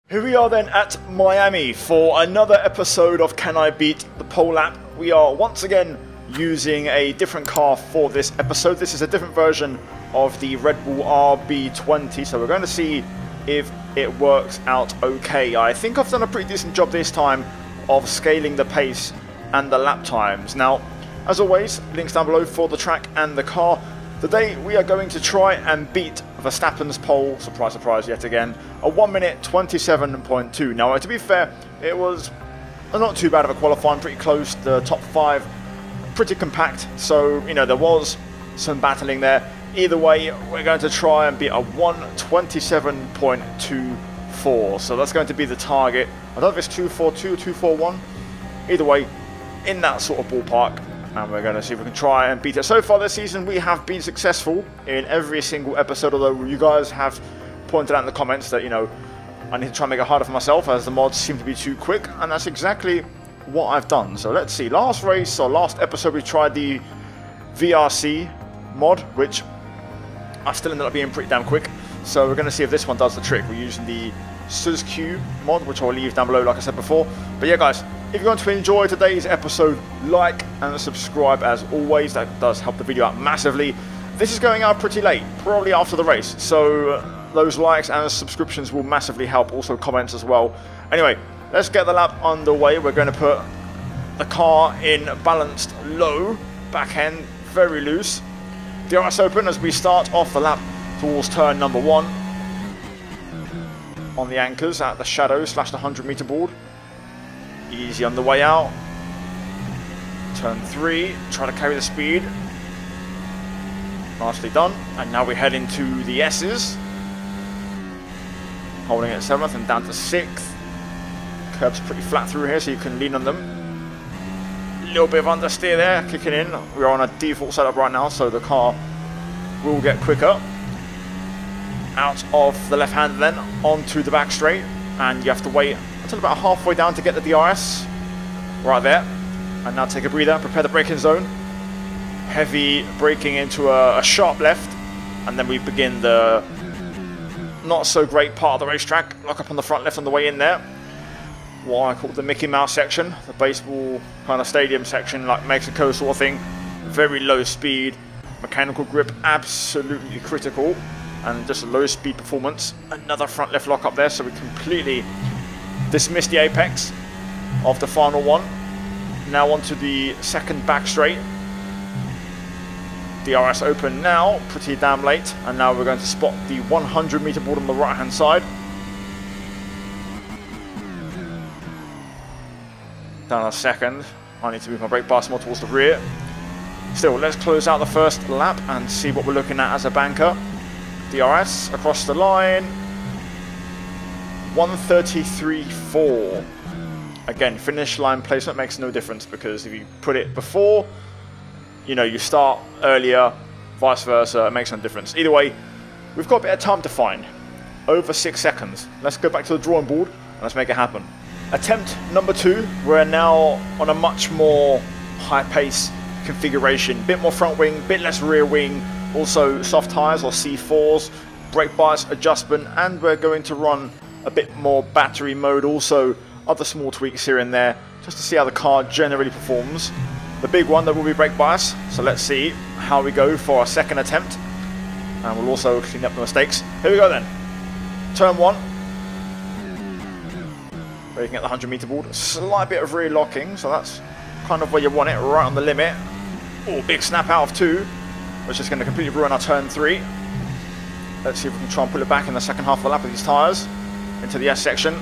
Here we are then at Miami for another episode of Can I Beat the Pole Lap. We are once again using a different car for this episode. This is a different version of the Red Bull RB20, so we're going to see if it works out okay. I think I've done a pretty decent job this time of scaling the pace and the lap times. Now, as always, links down below for the track and the car. Today we are going to try and beat Verstappen's pole, surprise surprise yet again, a 1 minute 27.2. Now to be fair, it was not too bad of a qualifying, pretty close, the top 5 pretty compact, so you know there was some battling there. Either way, we're going to try and beat a 1:27.24, so that's going to be the target. I don't know if it's 2:42 or 2:41, either way, in that sort of ballpark. And we're going to see if we can try and beat it. So far this season we have been successful in every single episode, although you guys have pointed out in the comments that, you know, I need to try and make it harder for myself as the mods seem to be too quick, and that's exactly what I've done. So let's see, last race or last episode we tried the VRC mod, which I still ended up being pretty damn quick. So we're going to see if this one does the trick. We're using the SUSQ mod, which I'll leave down below like I said before. But yeah guys, if you're going to enjoy today's episode, like and subscribe as always. That does help the video out massively. This is going out pretty late, probably after the race, so those likes and subscriptions will massively help, also comments as well. Anyway, let's get the lap underway. We're going to put the car in balanced low, back end very loose. DRS open as we start off the lap towards turn number 1 on the anchors at the shadow / the 100-meter board. Easy on the way out. Turn 3, try to carry the speed. Nicely done. And now we head into the S's. Holding at 7th and down to 6th. Curbs pretty flat through here, so you can lean on them. A little bit of understeer there, kicking in. We're on a default setup right now, so the car will get quicker. Out of the left hand then, onto the back straight. And you have to wait until about halfway down to get the DRS. Right there. And now take a breather, prepare the braking zone. Heavy braking into a sharp left. And then we begin the not so great part of the racetrack. Lock up on the front left on the way in there. What I call the Mickey Mouse section. The baseball kind of stadium section, like Mexico sort of thing. Very low speed. Mechanical grip absolutely critical. And just a low speed performance. Another front left lock up there, so we completely dismiss the apex of the final one. Now onto the second back straight. DRS open now, pretty damn late. And now we're going to spot the 100-meter board on the right hand side. Down a second. I need to move my brake bias more towards the rear. Still, let's close out the first lap and see what we're looking at as a banker. DRS across the line. 1:33.4. Again, finish line placement makes no difference, because if you put it before, you know, you start earlier, vice versa, it makes no difference. Either way, we've got a bit of time to find. Over 6 seconds. Let's go back to the drawing board and let's make it happen. Attempt number 2. We're now on a much more high pace configuration. Bit more front wing, bit less rear wing. Also soft tyres or C4s, brake bias adjustment, and we're going to run a bit more battery mode, also other small tweaks here and there, just to see how the car generally performs. The big one, there will be brake bias, so let's see how we go for our second attempt, and we'll also clean up the mistakes. Here we go then. Turn 1. Braking at the 100-meter board, a slight bit of rear locking, so that's kind of where you want it, right on the limit. Oh, big snap out of 2. Which is going to completely ruin our turn 3. Let's see if we can try and pull it back in the second half of the lap with these tyres. Into the S section.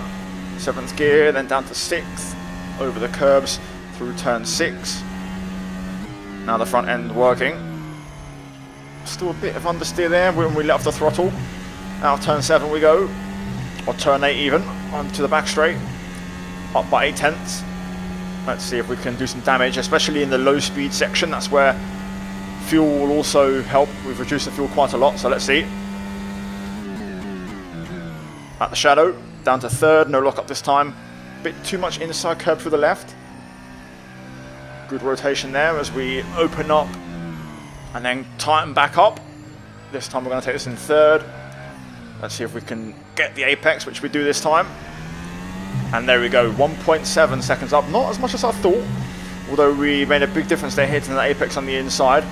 7th gear, then down to 6th. Over the curbs through turn 6. Now the front end working. Still a bit of understeer there when we let off the throttle. Out of turn 7 we go. Or turn 8 even. Onto the back straight. Up by 0.8. Let's see if we can do some damage, especially in the low speed section. That's where fuel will also help. We've reduced the fuel quite a lot, so let's see. At the shadow, down to 3rd, no lock up this time. Bit too much inside curb through the left. Good rotation there as we open up and then tighten back up. This time we're going to take this in 3rd. Let's see if we can get the apex, which we do this time. And there we go, 1.7 seconds up. Not as much as I thought, although we made a big difference there hitting the apex on the inside.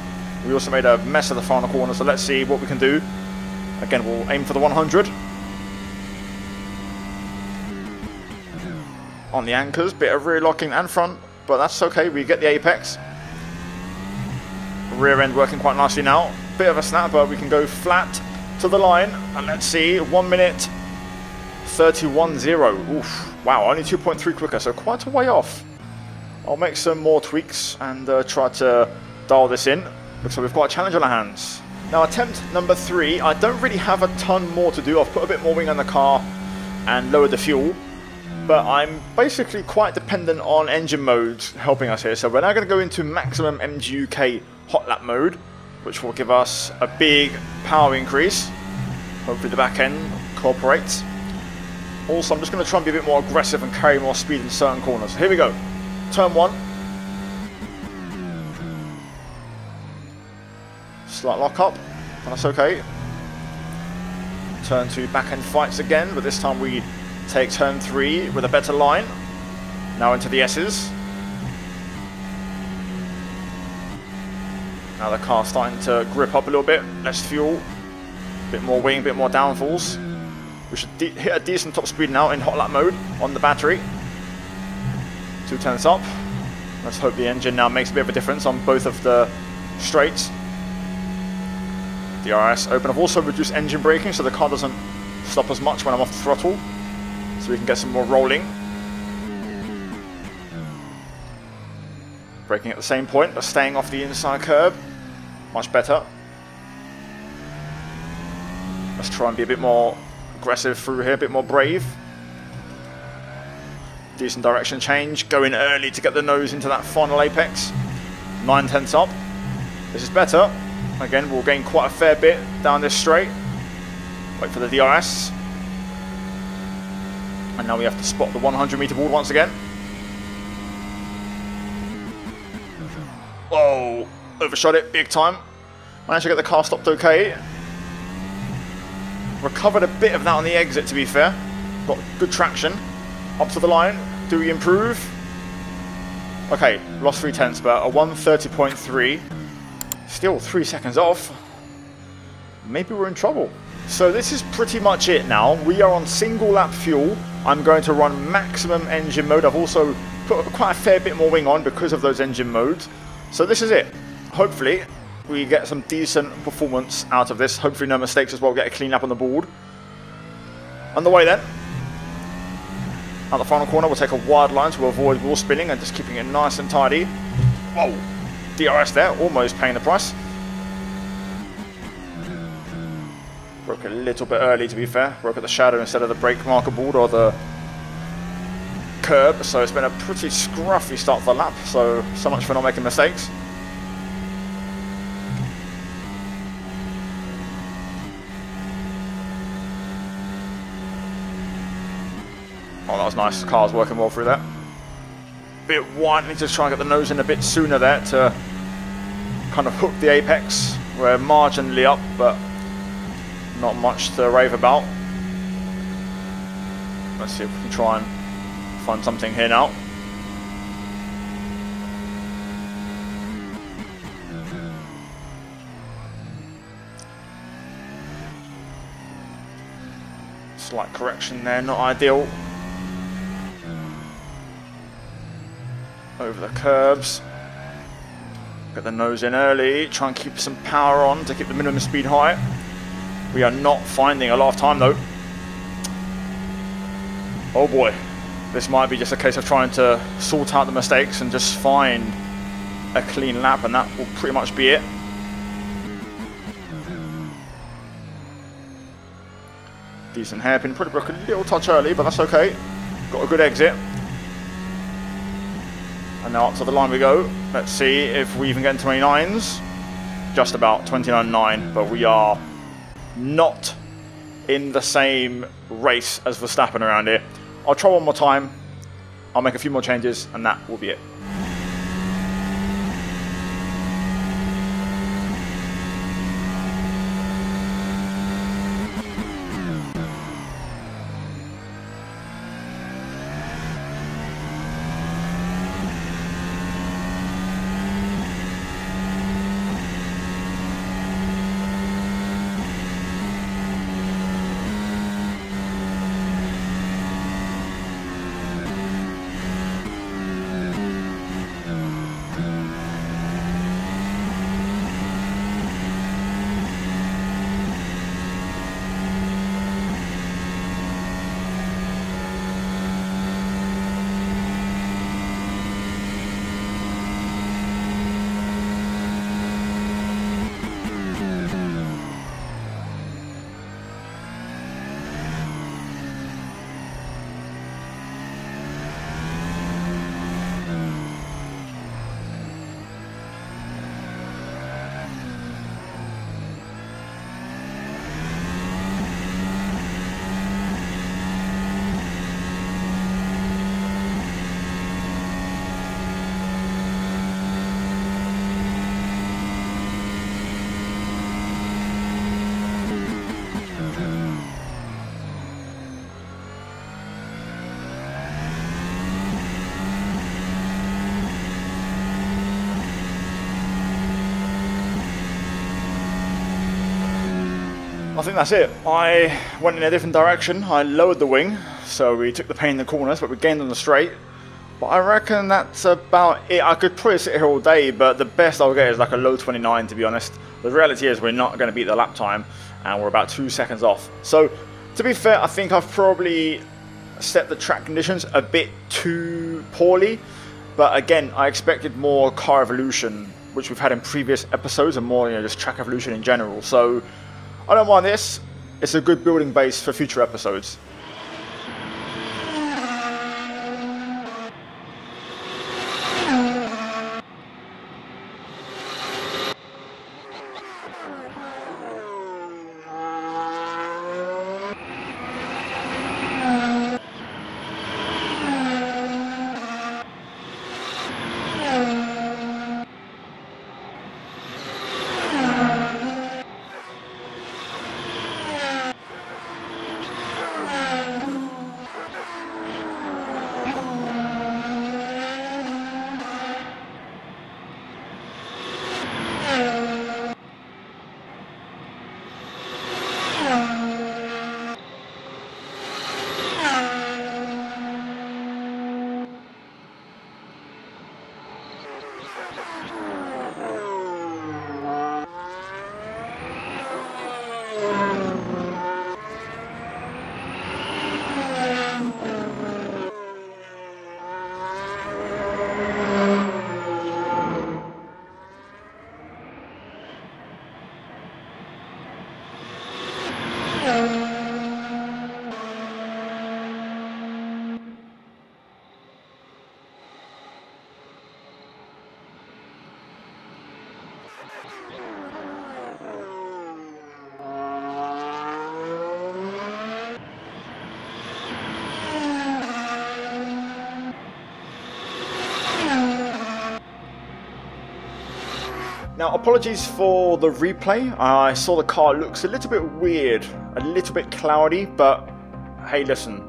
We also made a mess of the final corner, so let's see what we can do. Again, we'll aim for the 100. On the anchors, bit of rear locking and front, but that's okay, we get the apex. Rear end working quite nicely now. Bit of a snap, but we can go flat to the line. And let's see, 1 minute 31.0. Oof, wow, only 2.3 quicker, so quite a way off. I'll make some more tweaks and try to dial this in. Looks like we've got a challenge on our hands. Now, attempt number 3, I don't really have a ton more to do. I've put a bit more wing on the car and lowered the fuel. But I'm basically quite dependent on engine modes helping us here. So we're now going to go into maximum MGUK hot lap mode, which will give us a big power increase. Hopefully the back end cooperates. Also, I'm just going to try and be a bit more aggressive and carry more speed in certain corners. Here we go. Turn 1. Slight lock up, and that's okay. Turn 2, back end fights again, but this time we take turn 3 with a better line. Now into the S's. Now the car's starting to grip up a little bit. Less fuel, a bit more wing, a bit more downfalls. We should hit a decent top speed now in hot lap mode on the battery. 2/10 up. Let's hope the engine now makes a bit of a difference on both of the straights. DRS open. I've also reduced engine braking so the car doesn't stop as much when I'm off the throttle, so we can get some more rolling. Braking at the same point, but staying off the inside curb. Much better. Let's try and be a bit more aggressive through here, a bit more brave. Decent direction change, going early to get the nose into that final apex. 9/10 up. This is better. Again, we'll gain quite a fair bit down this straight. Wait for the DRS. And now we have to spot the 100-meter board once again. Whoa, overshot it big time. Managed to get the car stopped okay. Recovered a bit of that on the exit, to be fair. Got good traction. Up to the line. Do we improve? Okay, lost 3/10, but a 1:30.3. Still 3 seconds off. Maybe we're in trouble. So this is pretty much it now. We are on single lap fuel. I'm going to run maximum engine mode. I've also put quite a fair bit more wing on because of those engine modes. So this is it. Hopefully we get some decent performance out of this. Hopefully no mistakes as well. Get a clean lap on the board. On the way then. At the final corner we'll take a wide line to avoid wheel spinning and just keeping it nice and tidy. Whoa. DRS there, almost paying the price. Broke a little bit early, to be fair. Broke at the shadow instead of the brake marker board or the curb, so it's been a pretty scruffy start to the lap, so much for not making mistakes. Oh, that was nice. The car's working well through that. Bit wide, need to try and get the nose in a bit sooner there to kind of hook the apex. We're marginally up, but not much to rave about. Let's see if we can try and find something here now. Slight correction there, not ideal. Over the curbs. Get the nose in early. Try and keep some power on to keep the minimum speed high. We are not finding a lot of time though. Oh boy. This might be just a case of trying to sort out the mistakes and just find a clean lap, and that will pretty much be it. Decent hairpin. Probably broke a little touch early, but that's okay. Got a good exit. And now up to the line we go. Let's see if we even get into 29s. Just about 29.9, but we are not in the same race as Verstappen around here. I'll try one more time. I'll make a few more changes, and that will be it. I think that's it. I went in a different direction. I lowered the wing, so we took the pain in the corners, but we gained on the straight. But I reckon that's about it. I could probably sit here all day, but the best I'll get is like a low 29, to be honest. The reality is we're not going to beat the lap time, and we're about 2 seconds off. So, to be fair, I think I've probably set the track conditions a bit too poorly. But again, I expected more car evolution, which we've had in previous episodes, and more, just track evolution in general. So, I don't mind this. It's a good building base for future episodes. Now, apologies for the replay. I saw the car looks a little bit weird, a little bit cloudy, but hey, listen,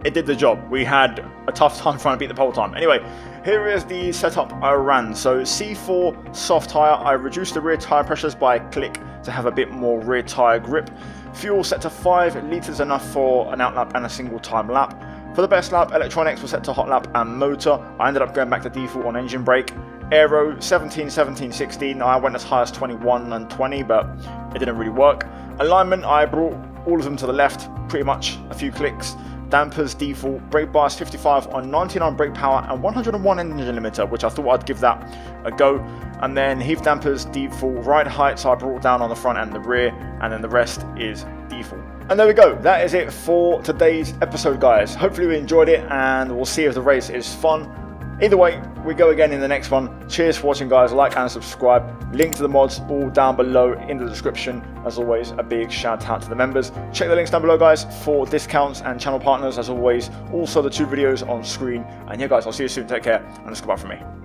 it did the job. We had a tough time trying to beat the pole time. Anyway, here is the setup I ran. So C4 soft tyre, I reduced the rear tyre pressures by a click to have a bit more rear tyre grip. Fuel set to 5 litres, enough for an outlap and a single time lap. For the best lap, electronics were set to hot lap and motor. I ended up going back to default on engine brake. Aero 17, 17, 16. I went as high as 21 and 20, but it didn't really work. Alignment, I brought all of them to the left, pretty much a few clicks. Dampers default, brake bias 55 on 99 brake power and 101 engine limiter, which I thought I'd give that a go. And then heave dampers default, ride height, so I brought down on the front and the rear, and then the rest is default. And there we go, that is it for today's episode, guys. Hopefully you enjoyed it, and we'll see if the race is fun. Either way, we go again in the next one. Cheers for watching, guys. Like and subscribe. Link to the mods all down below in the description. As always, a big shout out to the members. Check the links down below, guys, for discounts and channel partners. As always, also the 2 videos on screen. And yeah, guys, I'll see you soon. Take care, and it's goodbye from me.